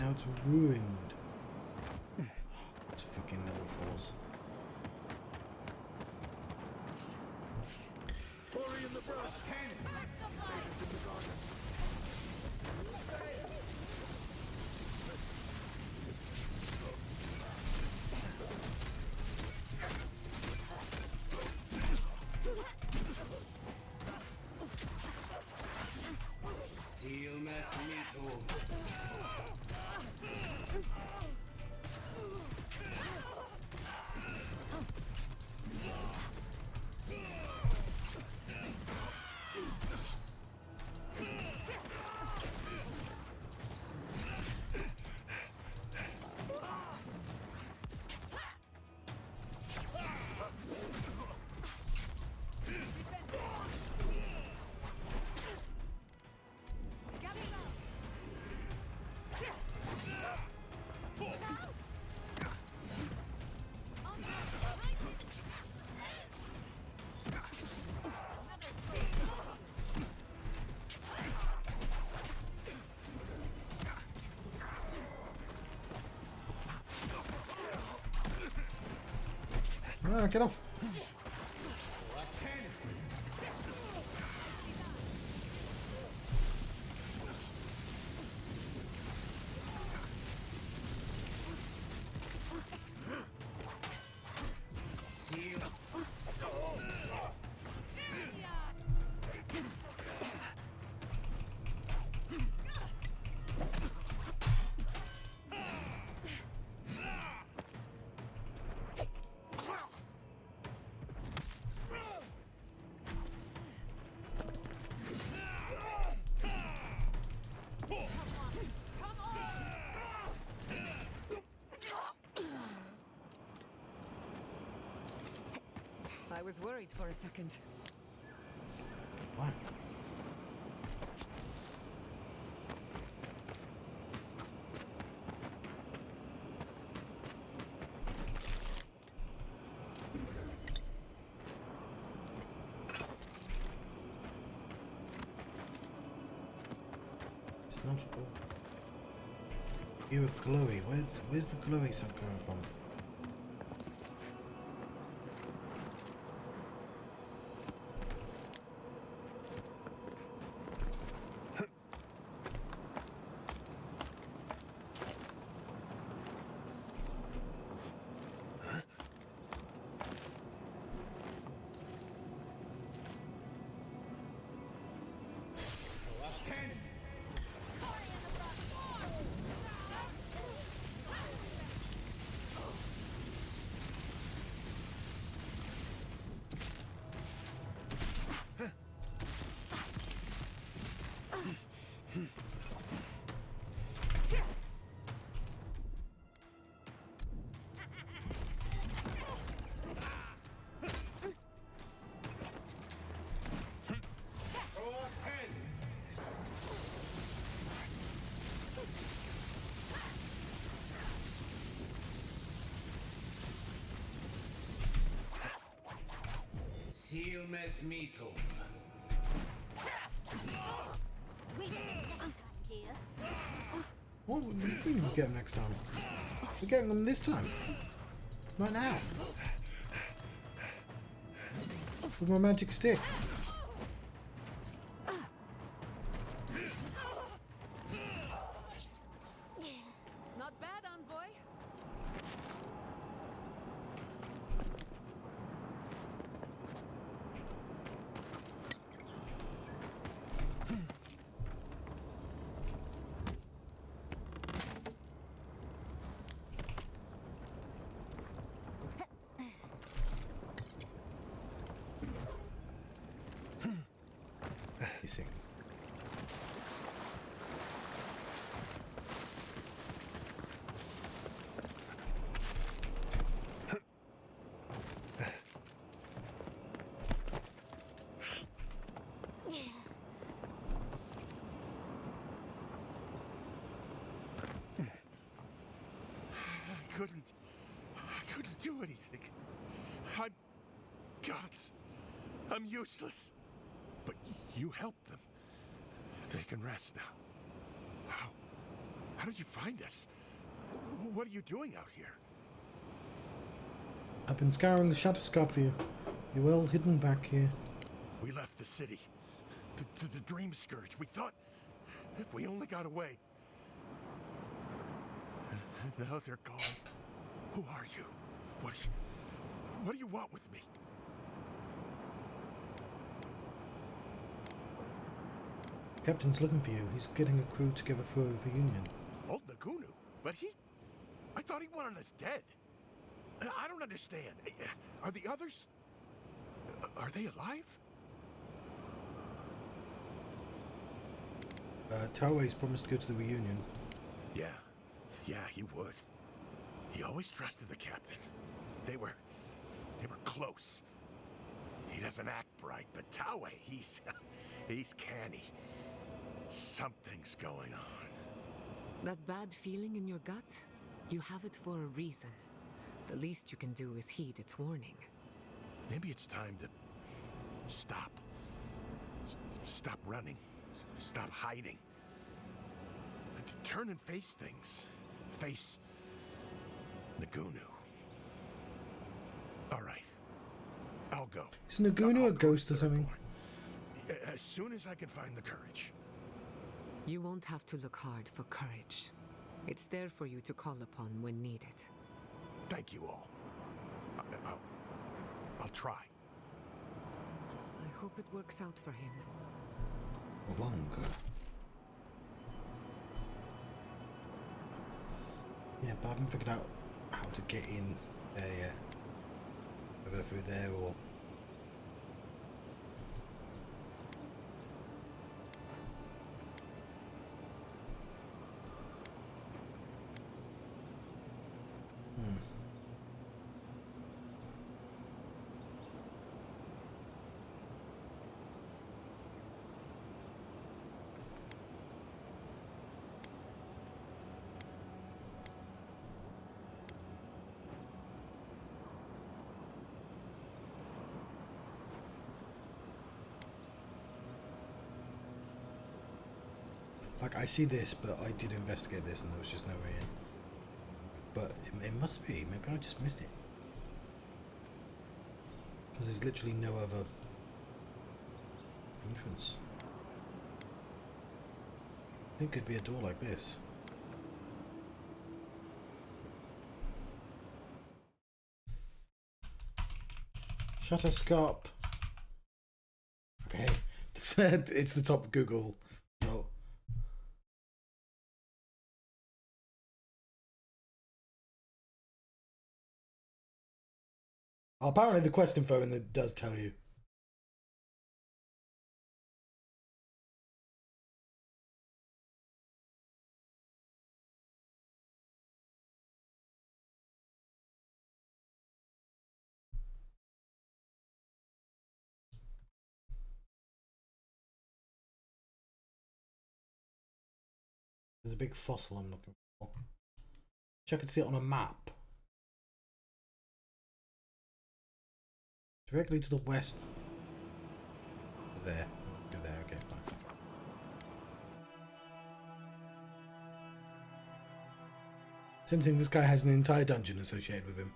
now it's ruined. It's fucking level 4s. Hurry in the brush! 10! In the garden. Seal mess metal. Ah, get off! Seal. I was worried for a second. What? It's not at all. You were glowy. Where's the glowy stuff coming from? Seal mess metal. We get them next time, dear. What? We can get them next time. We're getting them this time. Right now. With my magic stick. Not bad, envoy. You see. I couldn't do anything. I'm gods. I'm useless. But you helped them. They can rest now. How did you find us? What are you doing out here? I've been scouring the Shutterscop for you. You're well hidden back here. We left the city. The Dream Scourge. We thought if we only got away. And now they're gone. Who are you? What do you want with me? Captain's looking for you. He's getting a crew together for a reunion. Old Nagunu? But I thought he wanted us dead. I don't understand. Are the others... Are they alive? Tawai's promised to go to the reunion. Yeah, he would. He always trusted the captain. They were close. He doesn't act bright, but Taue, he's canny. Something's going on. That bad feeling in your gut? You have it for a reason. The least you can do is heed its warning. Maybe it's time to stop. Stop running. Stop hiding. To turn and face things. Face Nagunu. All right. I'll go. Is Nagunu a ghost or something? As soon as I can find the courage. You won't have to look hard for courage. It's there for you to call upon when needed. Thank you all. I'll try. I hope it works out for him. Longer. Yeah, but I haven't figured out how to get in there yet. Whether through there or... Like, I see this, but I did investigate this and there was just no way in. But it must be. Maybe I just missed it. Because there's literally no other entrance. I think it'd be a door like this. Shutterscop. Okay. It's the top Google. So. Apparently the quest info in there does tell you. There's a big fossil I'm looking for. Which I could see it on a map. Directly to the west. There. Go there, okay, fine. Sensing this guy has an entire dungeon associated with him.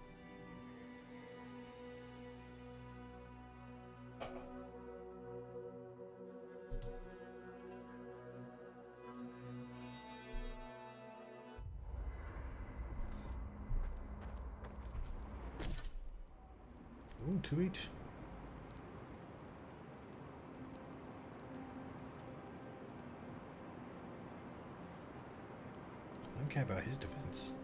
Ooh, 2 each. I don't care about his defense.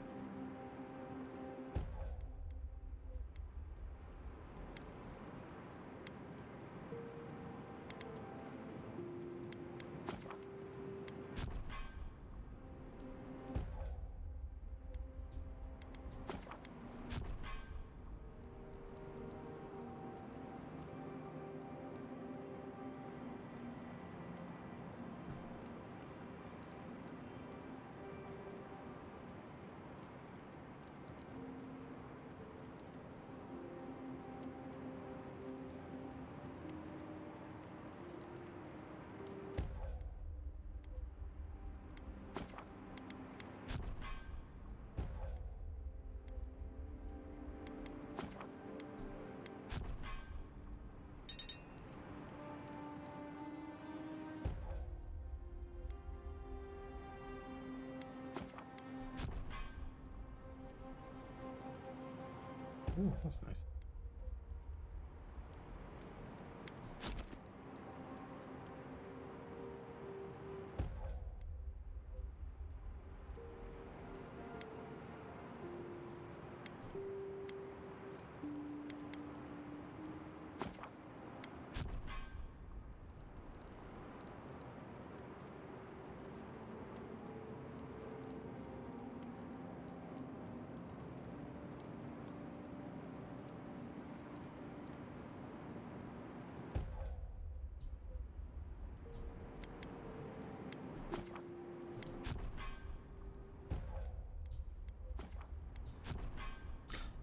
Oh, that's nice.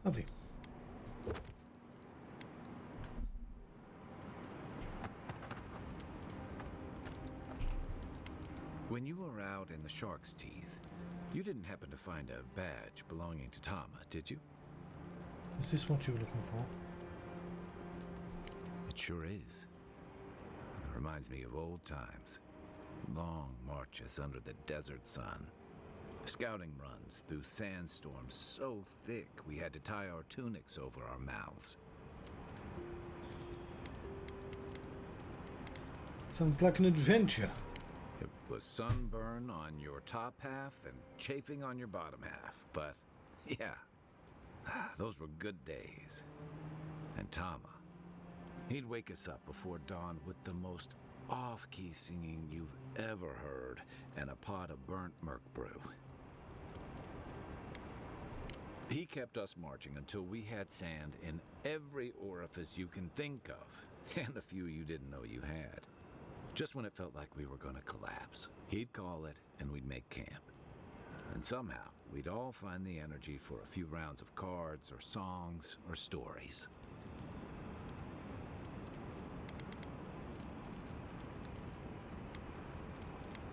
Lovely. When you were out in the shark's teeth, you didn't happen to find a badge belonging to Tama, did you? Is this what you were looking for? It sure is. It reminds me of old times. Long marches under the desert sun. Scouting runs through sandstorms so thick we had to tie our tunics over our mouths. Sounds like an adventure. It was sunburn on your top half and chafing on your bottom half. But, yeah, those were good days. And Tama, he'd wake us up before dawn with the most off-key singing you've ever heard and a pot of burnt merc brew. He kept us marching until we had sand in every orifice you can think of, and a few you didn't know you had. Just when it felt like we were going to collapse, he'd call it and we'd make camp. And somehow, we'd all find the energy for a few rounds of cards or songs or stories.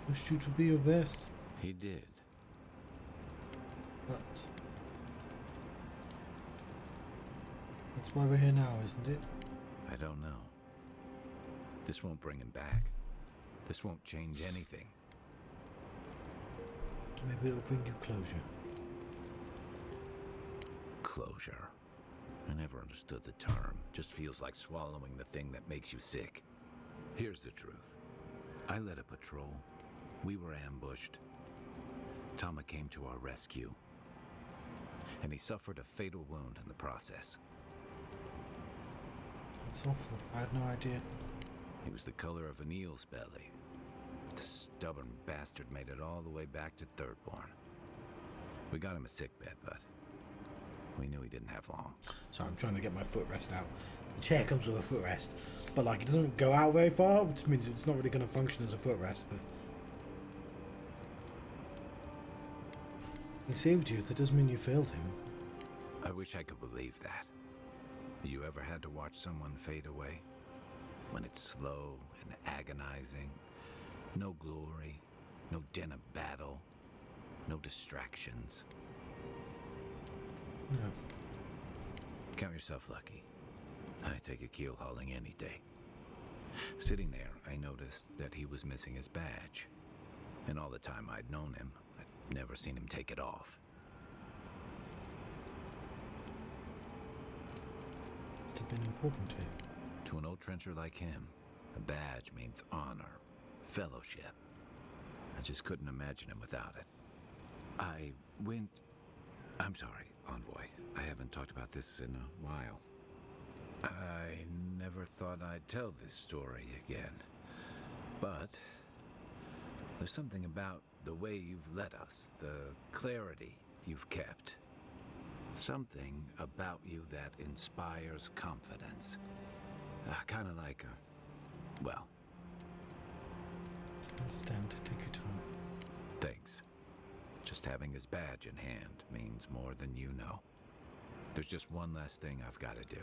Pushed you to be your best. He did. But that's why we're here now, isn't it? I don't know. This won't bring him back. This won't change anything. Maybe it'll bring you closure. Closure. I never understood the term. Just feels like swallowing the thing that makes you sick. Here's the truth. I led a patrol. We were ambushed. Tama came to our rescue. And he suffered a fatal wound in the process. That's awful. I had no idea. He was the color of an eel's belly. The stubborn bastard made it all the way back to Thirdborn. We got him a sickbed, but we knew he didn't have long. Sorry, I'm trying to get my footrest out. The chair comes with a footrest, but like it doesn't go out very far, which means it's not really going to function as a footrest. But he saved you. That doesn't mean you failed him. I wish I could believe that. You ever had to watch someone fade away? When it's slow and agonizing, no glory, no din of battle, no distractions. No. Count yourself lucky. I take a keel hauling any day. Sitting there, I noticed that he was missing his badge. And all the time I'd known him, I'd never seen him take it off. Must have been important to him. To an old trencher like him, a badge means honor, fellowship. I just couldn't imagine him without it. I'm sorry, Envoy. I haven't talked about this in a while. I never thought I'd tell this story again. But there's something about the way you've led us, the clarity you've kept. Something about you that inspires confidence. Kind of like well. I understand. Take your time. Thanks. Just having his badge in hand means more than you know. There's just one last thing I've got to do.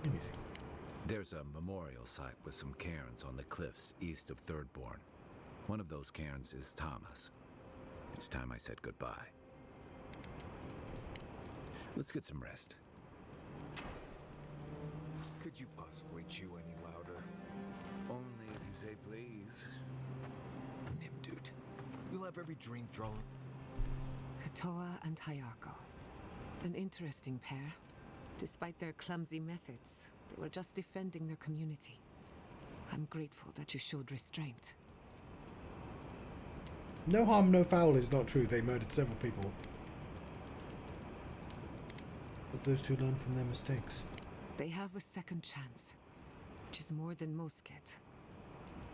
Anything. There's a memorial site with some cairns on the cliffs east of Thirdborn. One of those cairns is Tama's. It's time I said goodbye. Let's get some rest. Could you possibly chew any louder? Only if you say please. Nimdude. You'll have every dream thrown. Katoa and Hayako. An interesting pair. Despite their clumsy methods, they were just defending their community. I'm grateful that you showed restraint. No harm, no foul is not true. They murdered several people. But those two learn from their mistakes. They have a second chance, which is more than most get.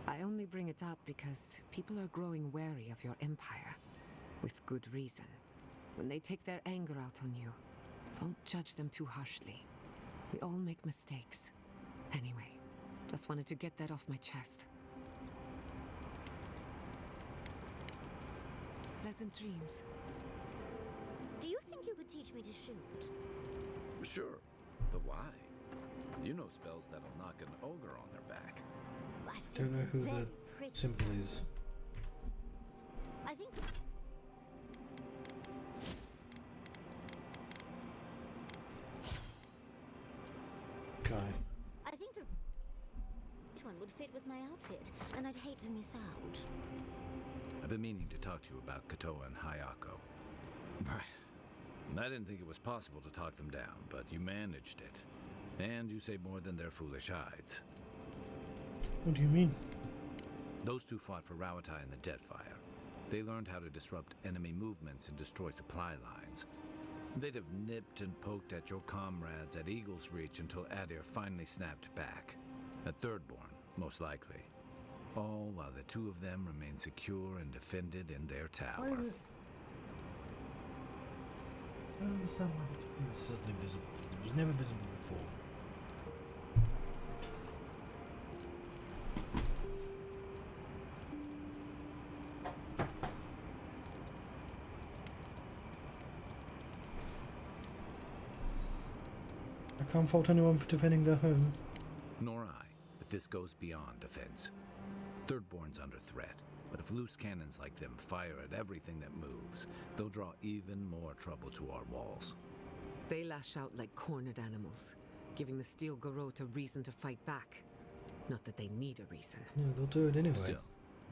I only bring it up because people are growing wary of your empire. With good reason. When they take their anger out on you, don't judge them too harshly. We all make mistakes. Anyway, just wanted to get that off my chest. Pleasant dreams. Do you think you could teach me to shoot? Sure, but why? You know spells that'll knock an ogre on their back. I've seen Don't know some who very the pretty- symbol is. I think Guy. I think the one would fit with my outfit, and I'd hate to miss out. I've been meaning to talk to you about Katoa and Hayako. I didn't think it was possible to talk them down, but you managed it. And you saved more than their foolish hides. What do you mean? Those two fought for Rawatai in the Deadfire. They learned how to disrupt enemy movements and destroy supply lines. They'd have nipped and poked at your comrades at Eagle's Reach until Adir finally snapped back. At Thirdborn, most likely. All while the two of them remained secure and defended in their tower. I don't understand why it was suddenly visible. It was never visible before. I can't fault anyone for defending their home. Nor I, but this goes beyond defense. Thirdborn's under threat, but if loose cannons like them fire at everything that moves, they'll draw even more trouble to our walls. They lash out like cornered animals, giving the Steel Garrote a reason to fight back. Not that they need a reason. No, they'll do it anyway. Still,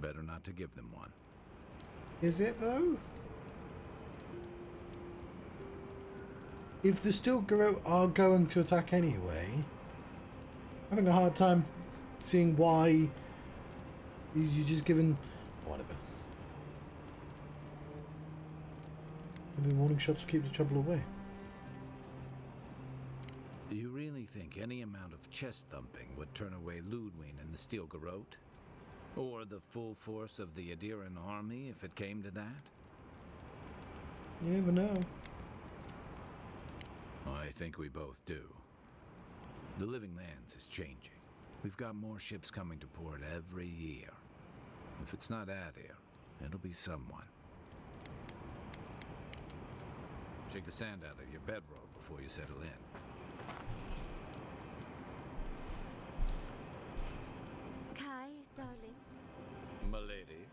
better not to give them one. Is it though? If the Steel Garrote are going to attack anyway, I'm having a hard time seeing why you just given whatever. Maybe warning shots to keep the trouble away. Do you really think any amount of chest thumping would turn away Ludwig and the Steel Garrote? Or the full force of the Adiran army if it came to that? You never know. I think we both do. The Living Lands is changing. We've got more ships coming to port every year. If it's not Adir, it'll be someone. Shake the sand out of your bedroll before you settle in. Kai, darling, Milady.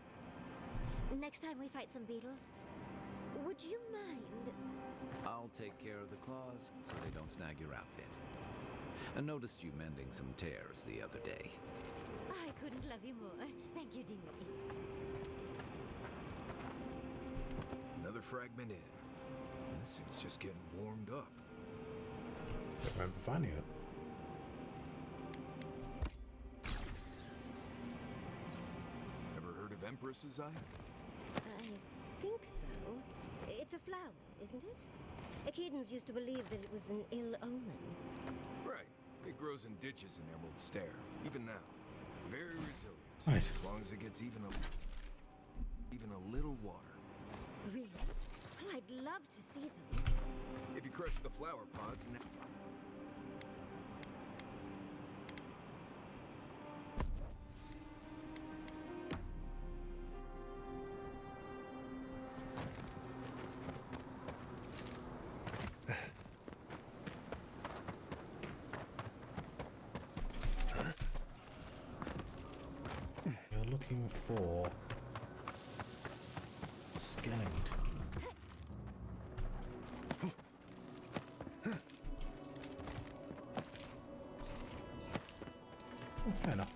next time we fight some beetles, would you mind? I'll take care of the claws so they don't snag your outfit. I noticed you mending some tears the other day. I couldn't love you more. Thank you, dearie. Another fragment in. This thing's just getting warmed up. I remember finding it. Ever heard of Empress's Eye? I think so. It's a flower, isn't it? Echidans used to believe that it was an ill omen. Right. It grows in ditches in Emerald Stair, even now. Very resilient. Right. As long as it gets even a little water. Really? Oh, I'd love to see them. If you crush the flower pods, You're looking for skeleton. Oh, fair enough.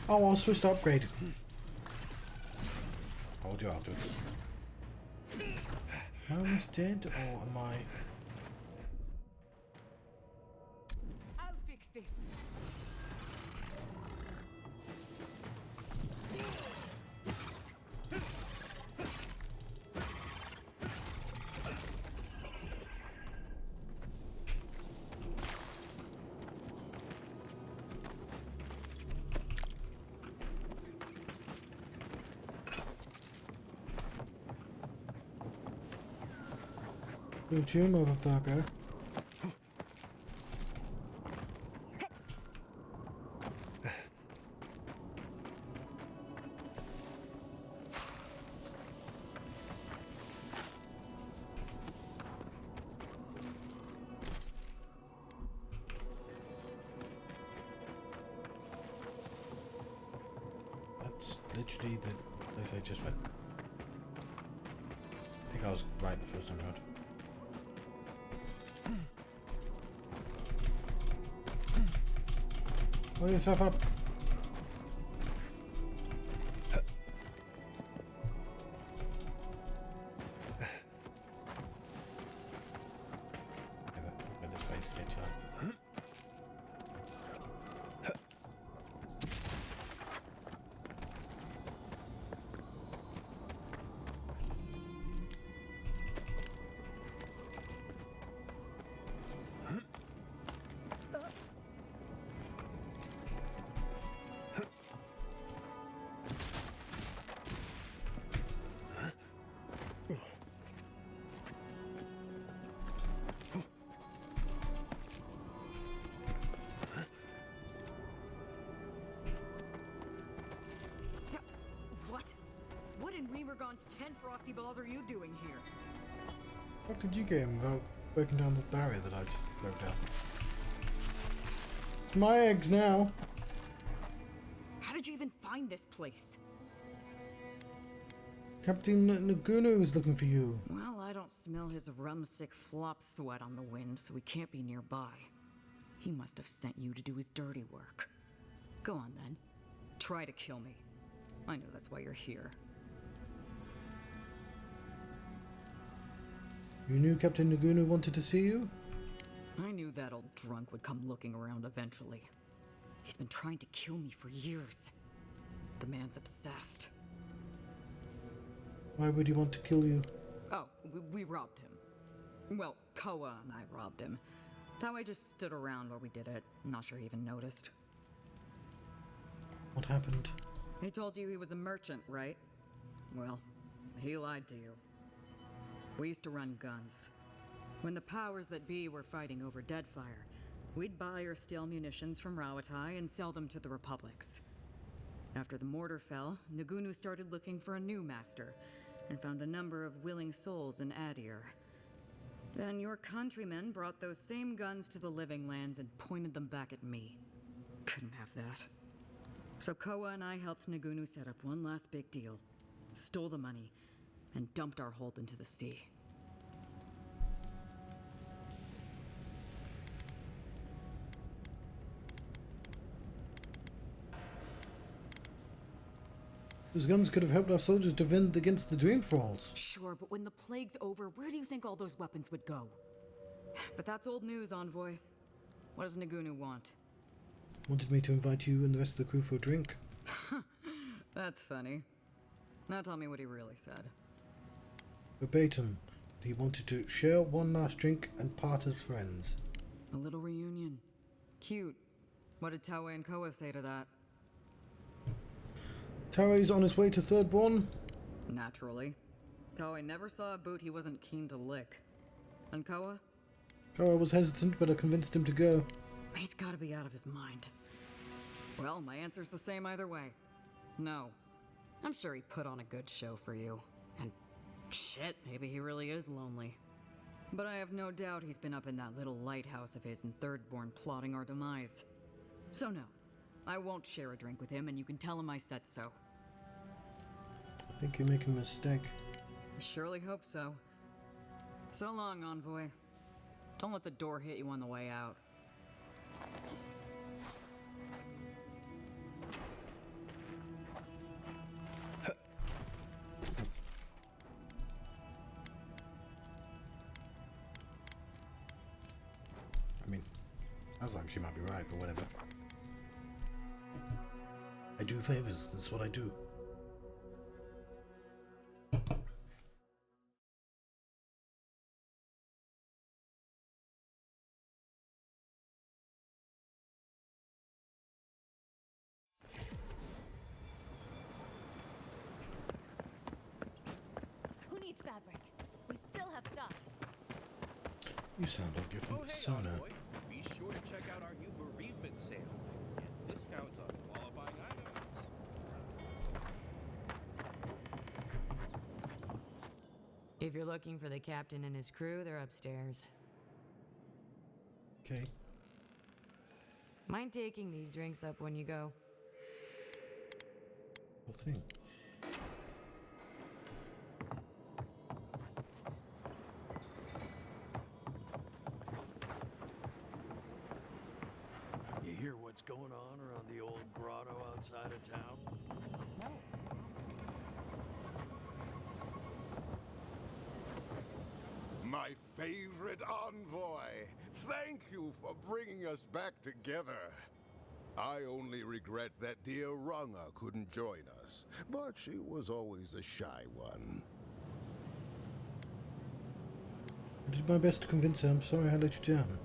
Oh, I was supposed to upgrade. I'll do it afterwards. Am I almost dead, or am I... I'll fix this. Would you, motherfucker? That's literally the place I just went. I think I was right the first time around. Pull yourself up. Go this way instead, shall I? What in Remergon's 10 frosty balls are you doing here? What did you get him without breaking down the barrier that I just broke down? It's my eggs now. How did you even find this place? Captain Nagunu is looking for you. Well, I don't smell his rumstick flop sweat on the wind, so he can't be nearby. He must have sent you to do his dirty work. Go on then. Try to kill me. I know that's why you're here. You knew Captain Nagunu wanted to see you? I knew that old drunk would come looking around eventually. He's been trying to kill me for years. The man's obsessed. Why would he want to kill you? Oh, we robbed him. Well, Koa and I robbed him. Taue just stood around while we did it. I'm not sure he even noticed. What happened? He told you he was a merchant, right? Well, he lied to you. We used to run guns. When the powers that be were fighting over Deadfire, we'd buy or steal munitions from Rawatai and sell them to the Republics. After the mortar fell, Nagunu started looking for a new master, and found a number of willing souls in Adir. Then your countrymen brought those same guns to the Living Lands and pointed them back at me. Couldn't have that. So Koa and I helped Nagunu set up one last big deal, stole the money, and dumped our hold into the sea. Those guns could have helped our soldiers defend against the Dreamfalls. Sure, but when the plague's over, where do you think all those weapons would go? But that's old news, Envoy. What does Nagunu want? Wanted me to invite you and the rest of the crew for a drink. That's funny. Now tell me what he really said. Verbatim. He wanted to share one last drink and part as friends. A little reunion. Cute. What did Taue and Koa say to that? Taue's on his way to Thirdborn. Naturally. Taue never saw a boot he wasn't keen to lick. And Koa? Koa was hesitant, but I convinced him to go. He's gotta be out of his mind. Well, my answer's the same either way. No. I'm sure he put on a good show for you. And shit, maybe he really is lonely. But I have no doubt he's been up in that little lighthouse of his in Thirdborn plotting our demise. So no, I won't share a drink with him, and you can tell him I said so. I think you're making a mistake. I surely hope so. So long, Envoy. Don't let the door hit you on the way out. Sounds like she might be right, but whatever. I do favors, that's what I do. Who needs fabric? We still have stock. You sound like you're from Persona. Envoy. Be sure to check out our new bereavement sale. Get discounts on qualifying items. If you're looking for the captain and his crew, they're upstairs. Okay. Mind taking these drinks up when you go? Whole thing. You hear what's going on around the old grotto outside of town? No. My favorite envoy! Thank you for bringing us back together. I only regret that dear Runga couldn't join us, but she was always a shy one. I did my best to convince her. I'm sorry I let you down.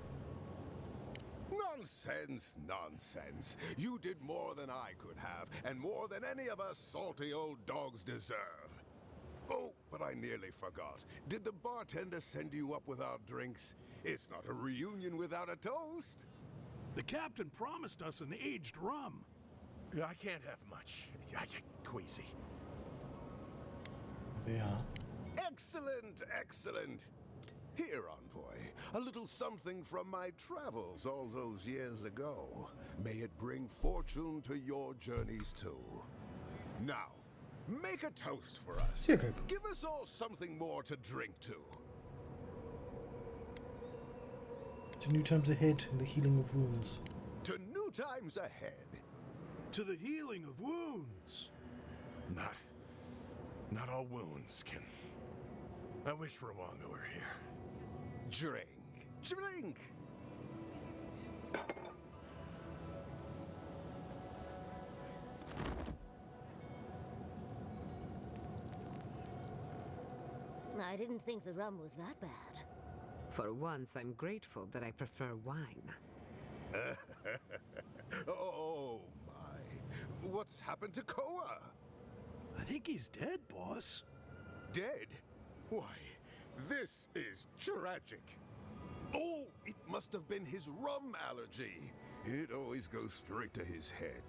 Nonsense, nonsense. You did more than I could have, and more than any of us salty old dogs deserve. Oh, but I nearly forgot. Did the bartender send you up without drinks? It's not a reunion without a toast. The captain promised us an aged rum. I can't have much. I get queasy. There we are. Excellent, excellent. Here, envoy, a little something from my travels all those years ago. May it bring fortune to your journeys too. Now, make a toast for us. Yeah, okay. Give us all something more to drink to. To new times ahead and the healing of wounds. To new times ahead. To the healing of wounds. Not all wounds can. I wish Rwanga were here. Drink. Drink! I didn't think the rum was that bad. For once, I'm grateful that I prefer wine. Oh, my. What's happened to Koa? I think he's dead, boss. Dead? Why, this is tragic. Oh, it must have been his rum allergy. It always goes straight to his head.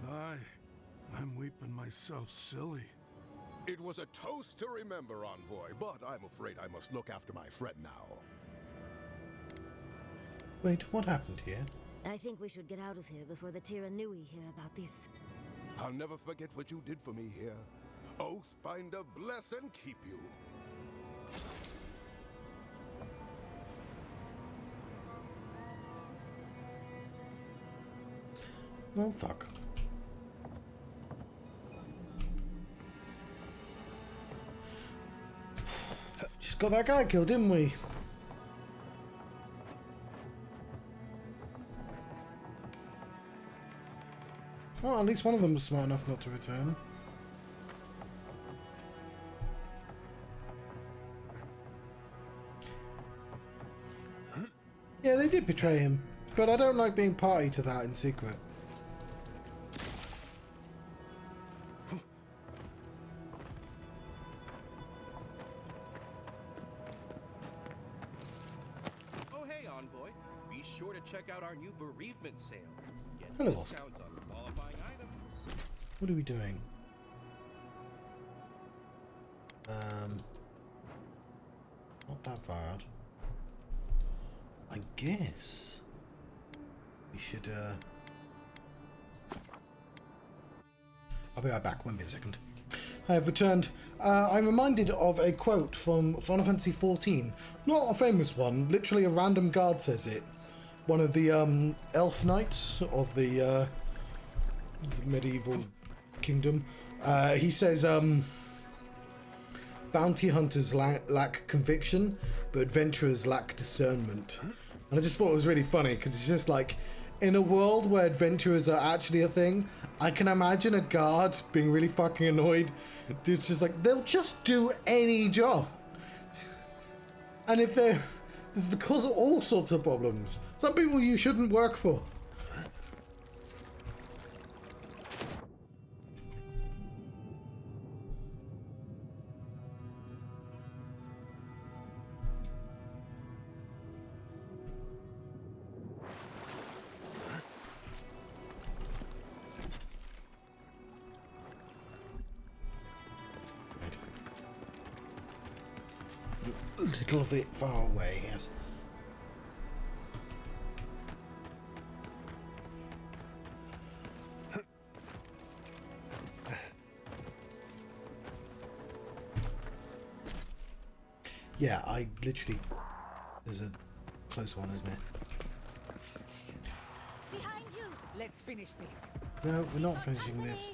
I'm weeping myself silly. It was a toast to remember, envoy, but I'm afraid I must look after my friend now. Wait, what happened here? I think we should get out of here before the Tiranui hear about this. I'll never forget what you did for me here. Oathbinder bless and keep you. Well, fuck. Just got that guy killed, didn't we? Well, at least one of them was smart enough not to return. Yeah, they did betray him, but I don't like being party to that in secret. Oh, hey, envoy. Be sure to check out our new bereavement sale. Get Hello, Oscar. discounts on qualifying items. What are we doing? Not that far out. I guess we should, I'll be right back, won't be a second. I have returned. I'm reminded of a quote from Final Fantasy XIV. Not a famous one, literally a random guard says it. One of the elf knights of the medieval kingdom. He says, bounty hunters lack conviction, but adventurers lack discernment. And I just thought it was really funny because it's just like, in a world where adventurers are actually a thing, I can imagine a guard being really fucking annoyed. It's just like, they'll just do any job. And if they're, this is the cause of all sorts of problems. Some people you shouldn't work for. A little bit far away, yes. Yeah, I literally... There's a close one, isn't there? Behind you. Let's finish this. No, we're not finishing this.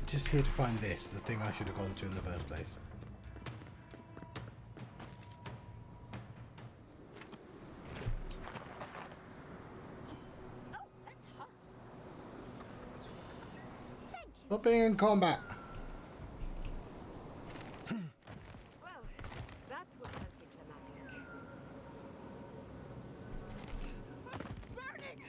Just here to find this, the thing I should have gone to in the first place. Stop being in combat. Well, that was anticlimactic. Burning!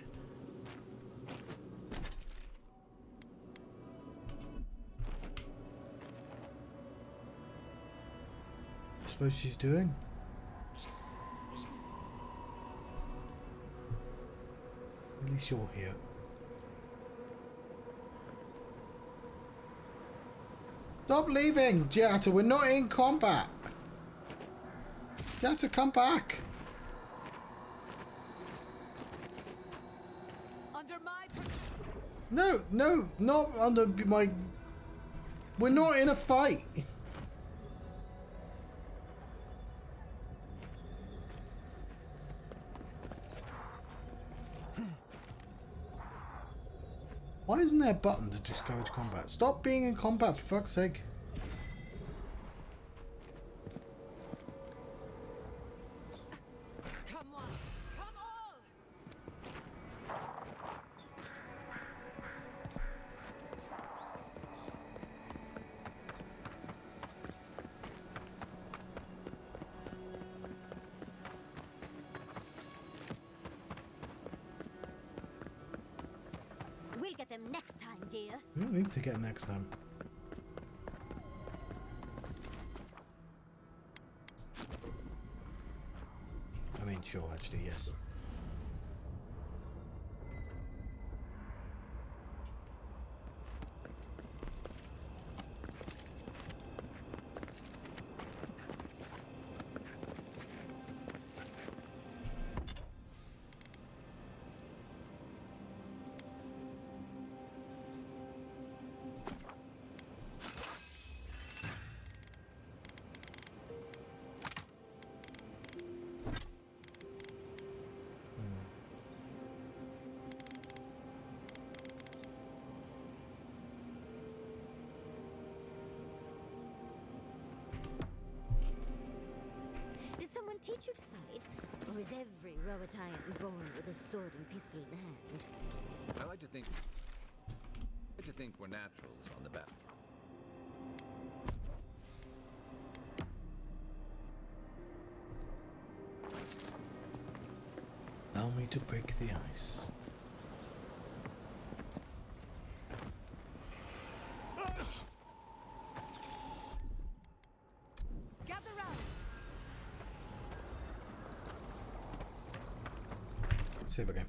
I suppose she's doing. At least you're here. Stop leaving, Jata. We're not in combat. Jata, come back. Under my No, no, not under my... We're not in a fight. Why isn't there a button to discourage combat? Stop being in combat, for fuck's sake. Come on. Come all. We'll get them next time, dear. We don't need to get next time. I mean, sure, actually, yes. Did someone teach you to fight? Or is every Roatan born with a sword and pistol in hand? I like to think we're naturals on the battlefield. Allow me to break the ice. Gather round. Save again.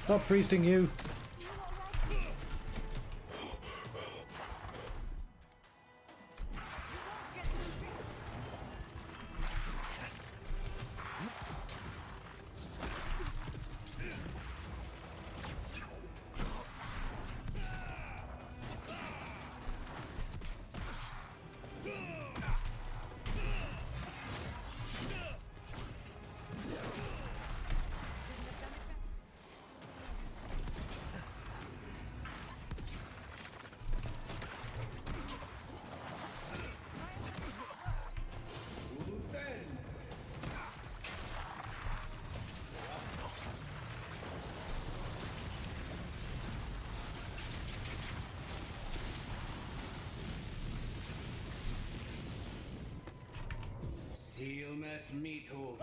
Stop priesting you. Silmes mito.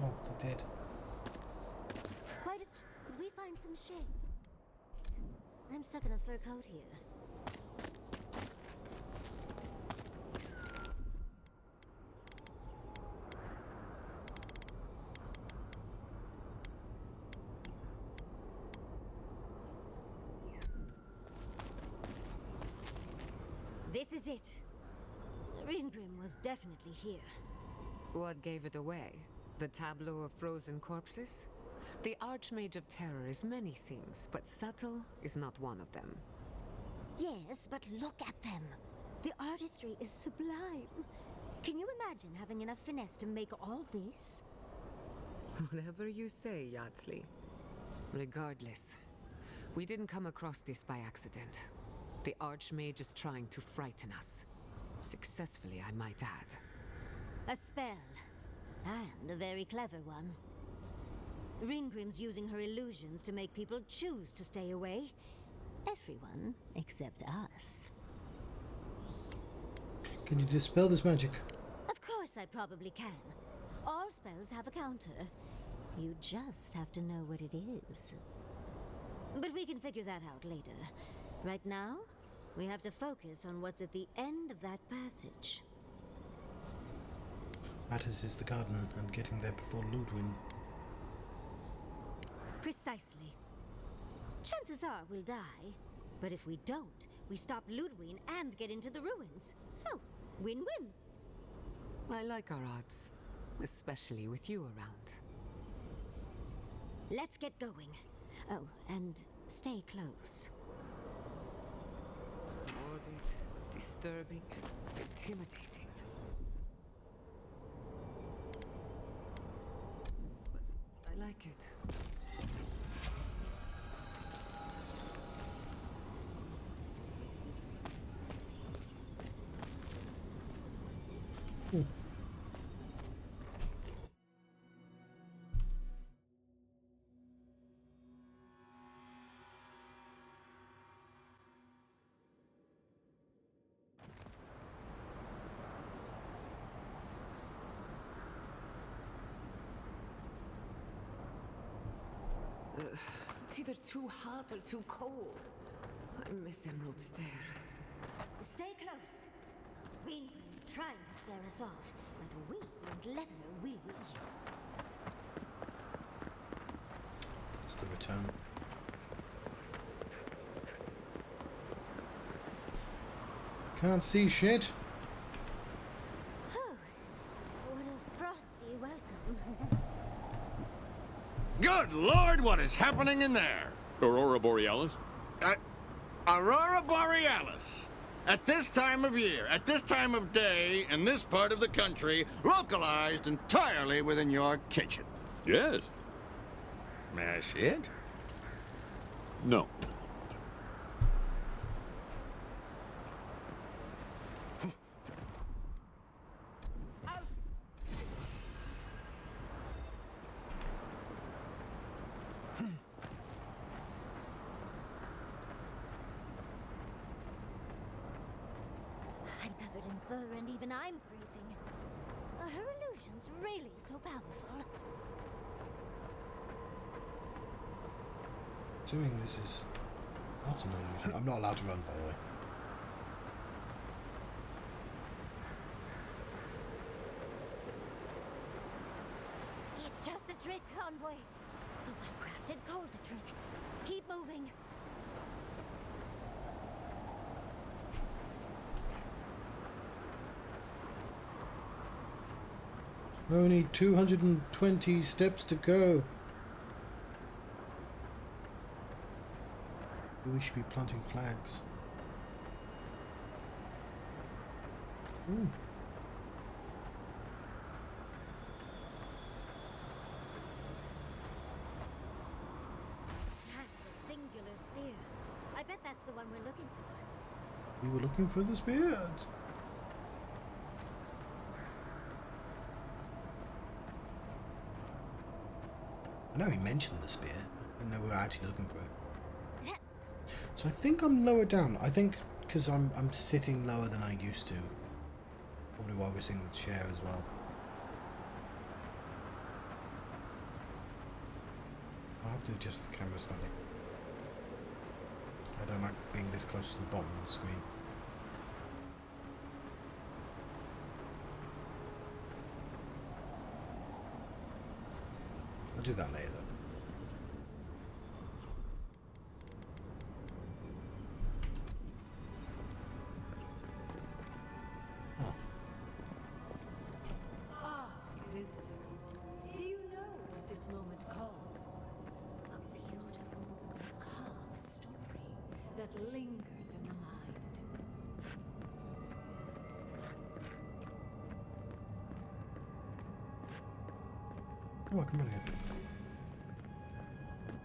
Oh, they did. Quite a... Could we find some shade? I'm stuck in a fur coat here. This is it. Ringrim was definitely here. What gave it away? The tableau of frozen corpses? The Archmage of Terror is many things, but subtle is not one of them. Yes, but look at them. The artistry is sublime. Can you imagine having enough finesse to make all this? Whatever you say, Yardsley. Regardless, we didn't come across this by accident. The Archmage is trying to frighten us. Successfully, I might add. A spell. And a very clever one. Ringrim's using her illusions to make people choose to stay away. Everyone except us. Can you dispel this magic? Of course I probably can. All spells have a counter. You just have to know what it is. But we can figure that out later. Right now, we have to focus on what's at the end of that passage. Matters is the garden and getting there before Ludwin. Precisely. Chances are we'll die. But if we don't, we stop Ludwin and get into the ruins. So, win-win. I like our odds, especially with you around. Let's get going. Oh, and stay close. Morbid, disturbing, intimidating. But I like it. It's either too hot or too cold. I miss Emerald Stair. Stay close. Ringrim's trying to scare us off, but we won't let her, will we? It's the return. Can't see shit. Oh, what a frosty welcome. Good Lord, what is happening in there? Aurora Borealis? Aurora Borealis. At this time of year, at this time of day, in this part of the country, localized entirely within your kitchen. Yes. May I see it? No. I'm covered in fur and even I'm freezing. Are her illusions really so powerful? Assuming this is not an illusion. I'm not allowed to run, by the way. trick, Envoy. A well-crafted cold trick. Keep moving. Only 220 steps to go. We should be planting flags. Ooh. That's a singular spear. I bet that's the one we're looking for. We were looking for the spear. I know he mentioned the spear. I didn't know we were actually looking for it. So I think I'm lower down. I think because I'm sitting lower than I used to. Probably why we're seeing the chair as well. I'll have to adjust the camera slightly. I don't like being this close to the bottom of the screen. I'll do that later though. Visitors, do you know what this moment calls for? A beautiful, macabre story that lingers in the mind. Oh, come on again.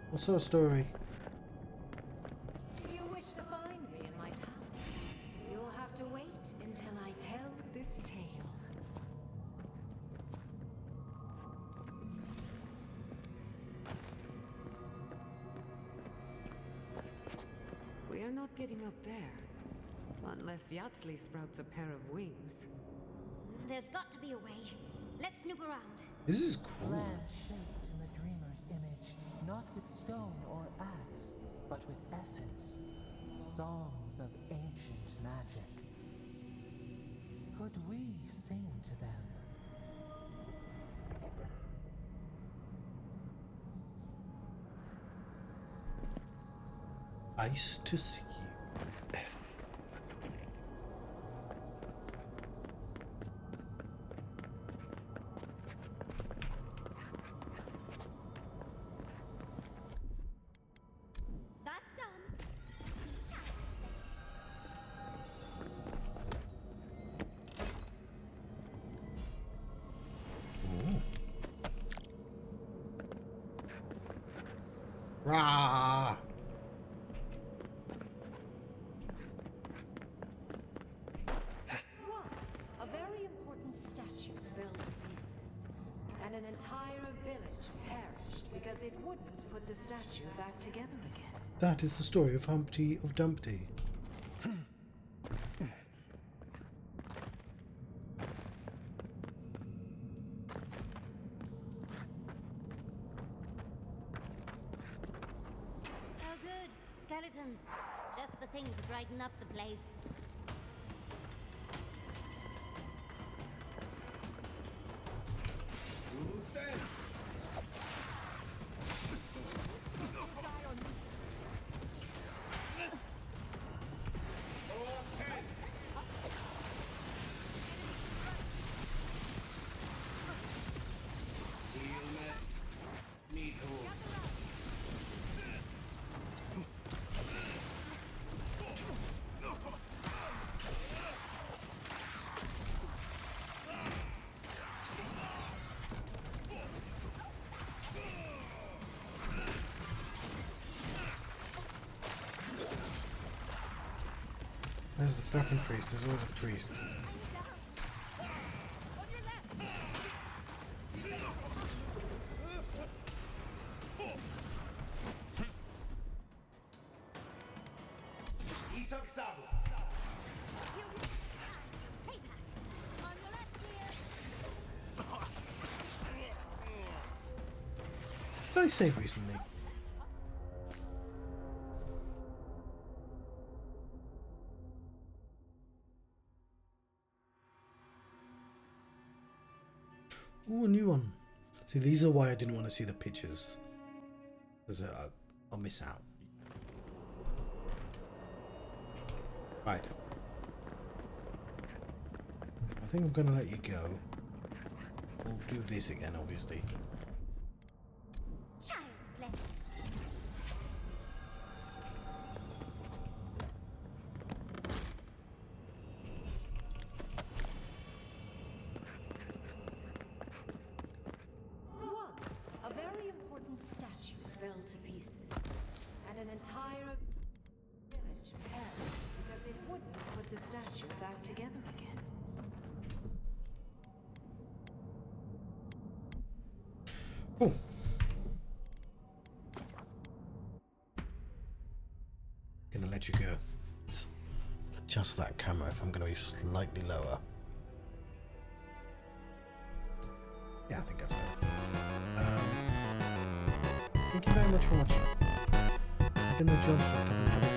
What's our story? You wish to find me in my tower? You'll have to wait until I tell this tale. We are not getting up there. Unless Yatsley sprouts a pair of wings. There's got to be a way. Let's snoop around. This is cool. Land shaped in the dreamer's image, not with stone or axe, but with essence. Songs of ancient magic. Could we sing to them? Ice to see you. That's done. Rah! Once, a very important statue fell to pieces, and an entire village perished because it wouldn't put the statue back together again. That is the story of Humpty of Dumpty. Oh good. Skeletons. Just the thing to brighten up the place. There's the fucking priest. There's always a priest. What did I say recently? Ooh, a new one. See, these are why I didn't want to see the pictures. Because I'll miss out. Right. I think I'm going to let you go. We'll do this again, obviously. Child's play. Once, a very important statue fell to pieces, and an entire village perished because it wouldn't put the statue back together again. Oh. Gonna let you go. Let's adjust that camera if I'm gonna be slightly lower. Yeah, I think that's better. Thank you very much for watching. I've been the Johnstruct.